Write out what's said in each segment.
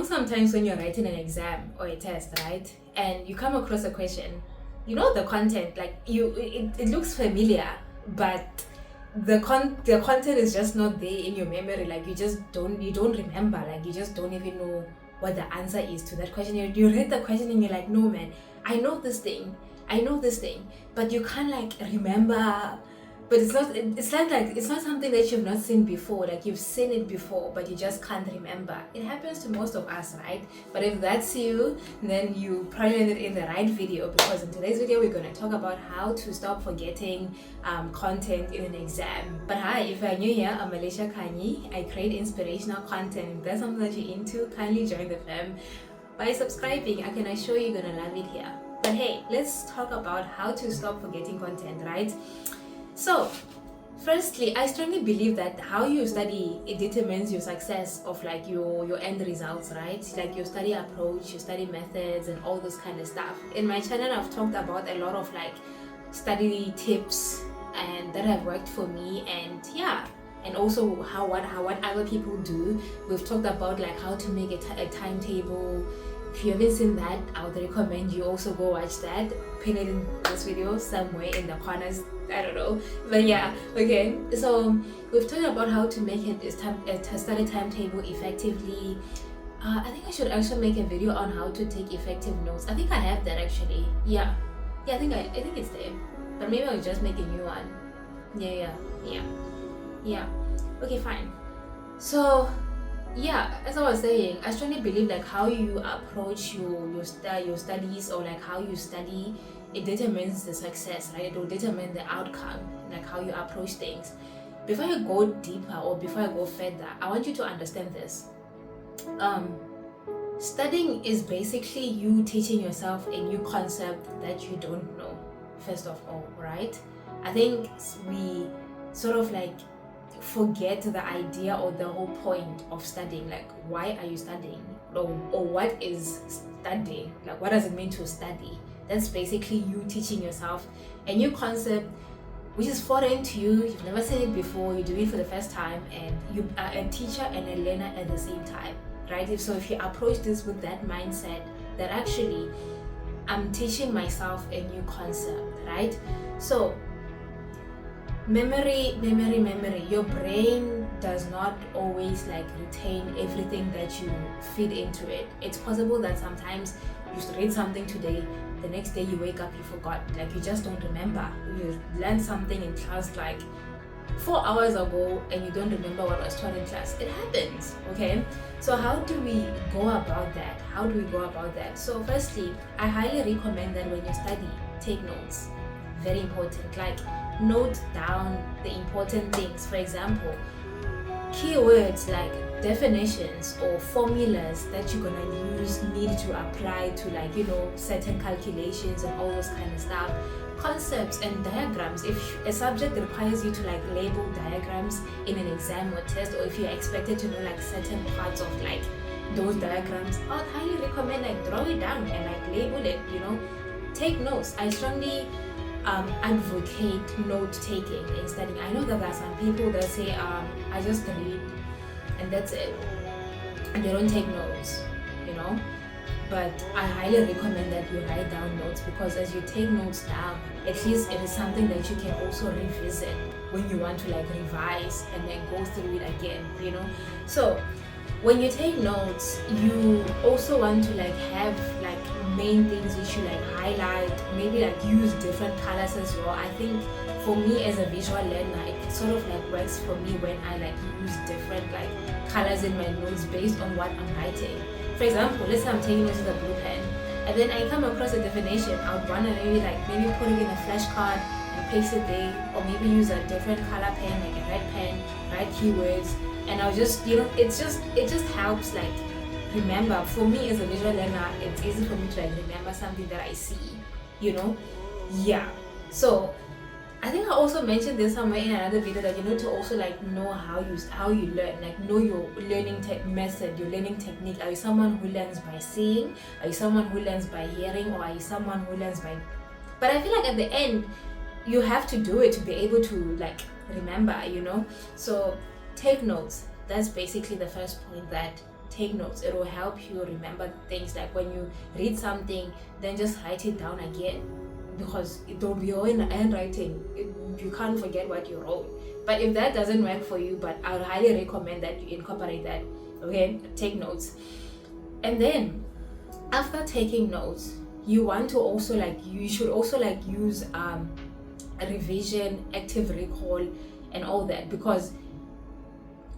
sometimes when you're writing an exam or a test, right, and you come across a question, the content, like it looks familiar, but the content is just not there in your memory. Like you don't remember, like you just don't even know what the answer is to that question. You read the question and you're like, no man, I know this thing, but you can't like remember. But it's like it's not something that you've not seen before. Like you've seen it before, but you just can't remember. It happens to most of us, right? But if that's you, then you probably landed in the right video, because in today's video we're going to talk about how to stop forgetting content in an exam. But hi, if you're new here, I'm Alicia Kanyi. I create inspirational content. If that's something that you're into, kindly join the fam by subscribing. I can assure you, you're going to love it here. But hey, let's talk about how to stop forgetting content, right? So, firstly, I strongly believe that how you study, it determines your success of like your end results, right? Like your study approach, your study methods, and all those kind of stuff. In my channel, I've talked about a lot of like study tips and that have worked for me, and yeah, and also what other people do. We've talked about like how to make a timetable. If you haven't seen that, I would recommend you also go watch that. Pin it in this video somewhere in the corners, I don't know, but yeah, okay. So we've talked about how to make a study timetable effectively. I think I should also make a video on how to take effective notes. I think I have that actually. Yeah, I think it's there, but maybe I'll just make a new one. Yeah. Okay, fine. So yeah, as I was saying, I strongly believe like how you approach your studies, or like how you study, it determines the success, right? It will determine the outcome, like how you approach things. Before you go deeper or before I go further, I want you to understand this. Studying is basically you teaching yourself a new concept that you don't know, first of all, right? I think we sort of like forget the idea or the whole point of studying. Like, why are you studying, or what is studying? Like, what does it mean to study? That's basically you teaching yourself a new concept which is foreign to you. You've never seen it before, you do it for the first time, and you are a teacher and a learner at the same time, right? So if you approach this with that mindset, that actually I'm teaching myself a new concept, right? So memory. Your brain does not always like retain everything that you feed into it. It's possible that sometimes you read something today, the next day you wake up, you forgot, like you just don't remember. You learned something in class like 4 hours ago and you don't remember what was taught in class. It happens, okay? So how do we go about that? So firstly, I highly recommend that when you study, take notes. Very important. Like, note down the important things. For example, keywords like definitions or formulas that you're gonna use need to apply to like certain calculations and all those kind of stuff. Concepts and diagrams. If a subject requires you to like label diagrams in an exam or test, or if you're expected to know like certain parts of like those diagrams, I would highly recommend like draw it down and like label it. Take notes. I strongly advocate note taking in studying. I know that there are some people that say I just read and that's it, and they don't take notes, but I highly recommend that you write down notes, because as you take notes down, at least it is something that you can also revisit when you want to like revise and then go through it again. So when you take notes, you also want to like have like main things which you like highlight, maybe like use different colors as well. I think for me as a visual learner, it sort of like works for me when I like use different like colors in my notes based on what I'm writing. For example, let's say I'm taking notes with a blue pen, and then I come across a definition. I would want to maybe put it in a flashcard and paste it there, or maybe use a different color pen, like a red pen, write keywords, and I'll just it just helps like remember. For me as a visual learner, it's easy for me to like remember something that I see, yeah. So I think I also mentioned this somewhere in another video, that you need to also like know how you learn, like know your learning method, your learning technique. Are you someone who learns by seeing? Are you someone who learns by hearing? Or are you someone who learns by... But I feel like at the end you have to do it to be able to like remember, So take notes. That's basically the first point, that take notes. It will help you remember things. Like when you read something, then just write it down again, because it will be all in handwriting. You can't forget what you wrote. But if that doesn't work for you, but I would highly recommend that you incorporate that. Okay, take notes. And then after taking notes, you should also use revision, active recall, and all that, because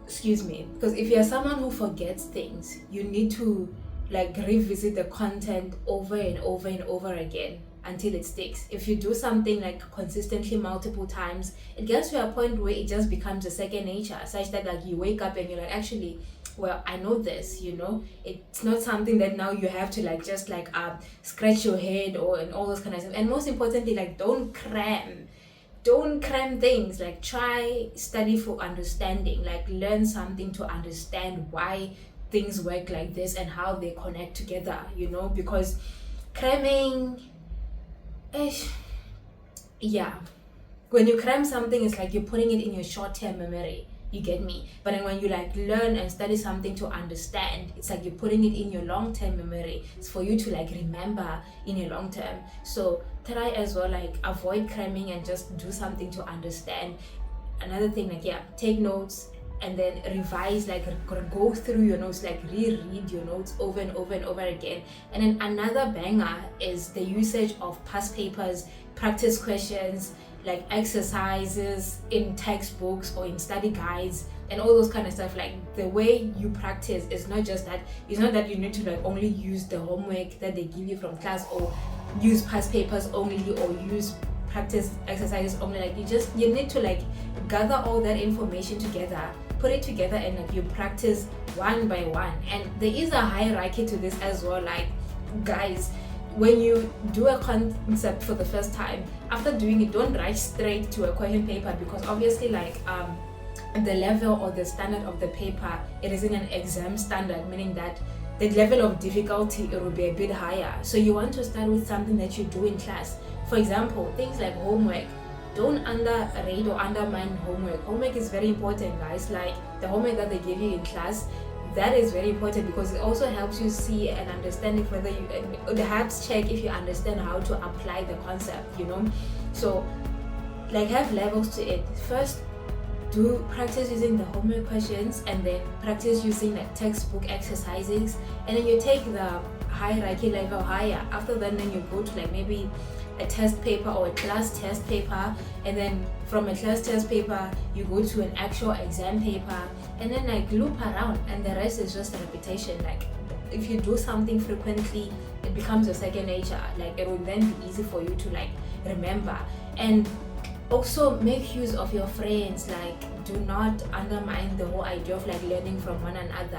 if you're someone who forgets things, you need to revisit the content over and over and over again until it sticks. If you do something consistently multiple times, it gets to a point where it just becomes a second nature, such that you wake up and you're like, actually, well, I know this, it's not something that now you have to scratch your head and all those kind of stuff. And most importantly, don't cram things. Try study for understanding, learn something to understand why things work like this and how they connect together, because cramming, when you cram something, it's you're putting it in your short-term memory. You get me? But then when you learn and study something to understand, it's you're putting it in your long-term memory. It's for you to remember in your long term. So try as well, avoid cramming and just do something to understand. Another thing, take notes and then revise, go through your notes, reread your notes over and over and over again. And then another banger is the usage of past papers, practice questions, exercises in textbooks or in study guides and all those kind of stuff. The way you practice is not that you need to only use the homework that they give you from class, or use past papers only, or use practice exercises only. You need to gather all that information together, put it together, and you practice one by one. And there is a hierarchy to this as well. Guys, when you do a concept for the first time, after doing it, don't rush straight to a question paper, because obviously the level or the standard of the paper, it isn't an exam standard, meaning that the level of difficulty, it will be a bit higher. So you want to start with something that you do in class. For example, things like homework. Don't underrate or undermine homework. Homework is very important, guys. The homework that they give you in class, that is very important, because it also helps you see and understand if whether you, it helps check if you understand how to apply the concept, So have levels to it. First, do practice using the homework questions, and then practice using textbook exercises, and then you take the hierarchy level higher. After that, then you go to maybe a test paper or a class test paper, and then from a class test paper you go to an actual exam paper, and then loop around, and the rest is just repetition. If you do something frequently, it becomes a second nature. It will then be easy for you to remember. And also make use of your friends. Do not undermine the whole idea of learning from one another.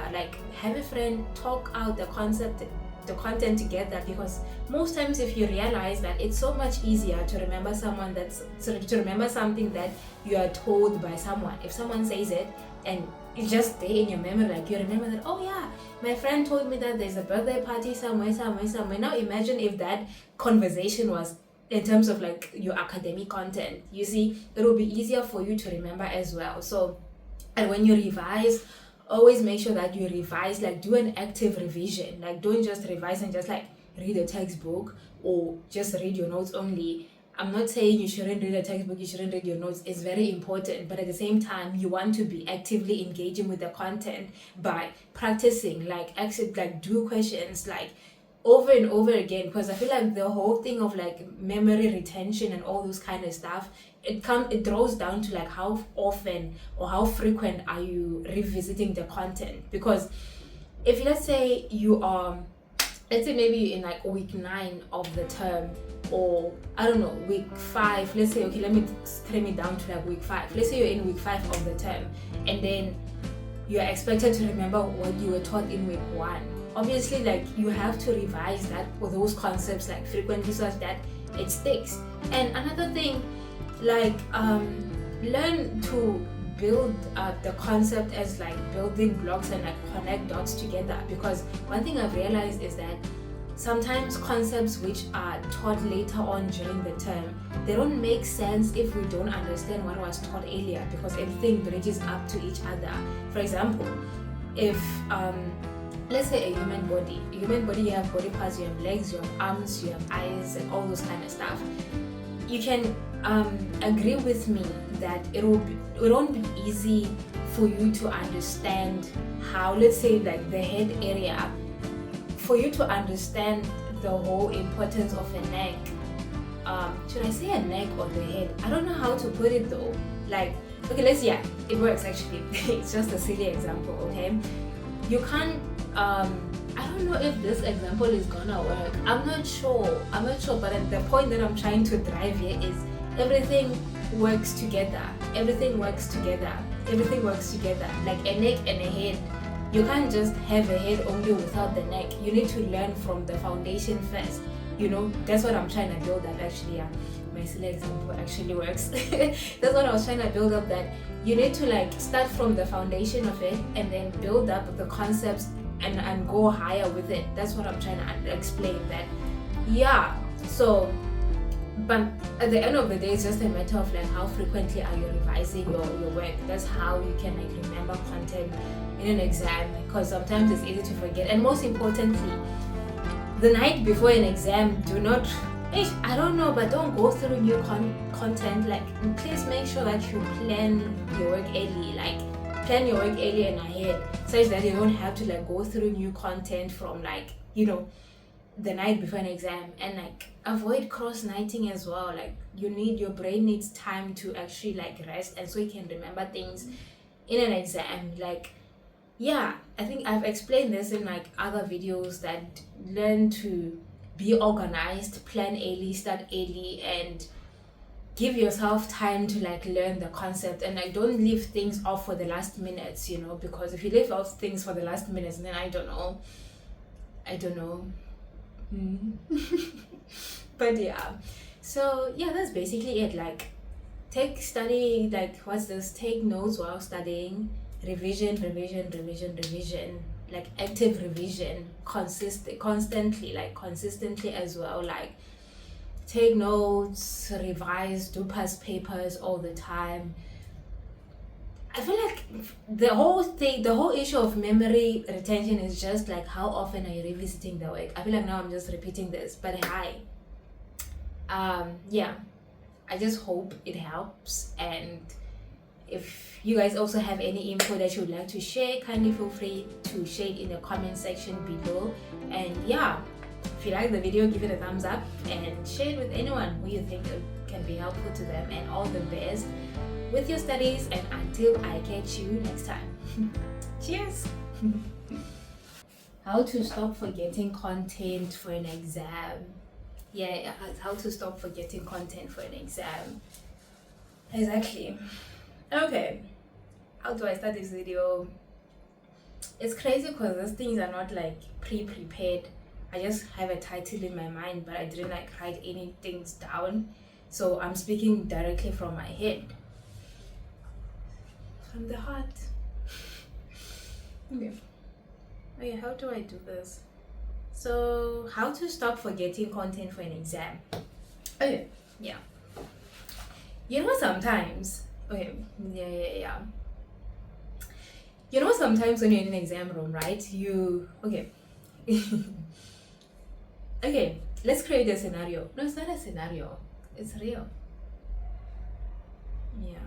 Have a friend, talk out the content together, because most times if you realize that it's so much easier to remember something that you are told by someone. If someone says it and it's just there in your memory, you remember that, oh yeah, my friend told me that there's a birthday party somewhere. Now imagine if that conversation was in terms of your academic content. You see, it will be easier for you to remember as well. So, and when you revise, always make sure that you revise, do an active revision. Don't just revise and just read a textbook or just read your notes only. I'm not saying you shouldn't read a textbook, you shouldn't read your notes. It's very important, but at the same time, you want to be actively engaging with the content by practicing, do questions over and over again, because I feel the whole thing of memory retention and all those kind of stuff, it draws down to how often or how frequent are you revisiting the content. Because if let's say you are, let's say maybe in week 9 of the term, or I don't know, week 5, let's say, okay, let me trim it down to week 5. Let's say you're in week 5 of the term, and then you're expected to remember what you were taught in week 1. Obviously, you have to revise that for those concepts frequently, so that it sticks. And another thing, learn to build the concept as building blocks and connect dots together. Because one thing I've realized is that sometimes concepts which are taught later on during the term, they don't make sense if we don't understand what was taught earlier, because everything bridges up to each other. For example, if let's say a human body. A human body, you have body parts, you have legs, you have arms, you have eyes, and all those kind of stuff. You can agree with me that it won't be easy for you to understand how, let's say, like the head area, for you to understand the whole importance of a neck. Should I say a neck or the head? I don't know how to put it though. Like, okay, yeah, it works actually. It's just a silly example, okay? You can't, I don't know if this example is gonna work. I'm not sure, but the point that I'm trying to drive here is everything works together. Everything works together. Like a neck and a head. You can't just have a head only without the neck. You need to learn from the foundation first. That's what I'm trying to build up actually. Yeah, my silly example actually works. That's what I was trying to build up, that you need to like start from the foundation of it and then build up the concepts and go higher with it. That's what I'm trying to explain. That, yeah, so, but at the end of the day, it's just a matter of like how frequently are you revising your work. That's how you can like remember content in an exam, because sometimes it's easy to forget. And most importantly, the night before an exam, do not, I don't know, but don't go through new content. Like, please make sure that you plan your work early. Like, plan your work early and ahead, such that you don't have to like go through new content from like, the night before an exam. And like, avoid cross-nighting as well. Like, your brain needs time to actually like rest, and so you can remember things in an exam. Like, yeah, I think I've explained this in like other videos, that learn to be organized, plan early, start early, and give yourself time to like learn the concept. And like, don't leave things off for the last minutes, because if you leave off things for the last minutes, then I don't know. But yeah, so yeah, that's basically it. Like, take notes while studying, revision, like active revision, consistently as well. Like, take notes, revise, do past papers all the time. I feel like the whole issue of memory retention is just like, how often are you revisiting the work? I feel like now I'm just repeating this, but hi. Yeah, I just hope it helps. And if you guys also have any info that you would like to share, kindly feel free to share it in the comment section below. And yeah, if you like the video, give it a thumbs up and share it with anyone who you think can be helpful to them. And all the best with your studies, and until I catch you next time. Cheers. How to stop forgetting content for an exam. Yeah, how to stop forgetting content for an exam. Exactly. Okay, how do I start this video? It's crazy because these things are not like pre-prepared. I just have a title in my mind, but I didn't like write any things down, so I'm speaking directly from my head, from the heart. Okay, how do I do this? So, how to stop forgetting content for an exam. Okay, yeah, sometimes, okay, yeah. Sometimes when you're in an exam room, right? Okay, let's create a scenario. No, it's not a scenario. It's real. Yeah.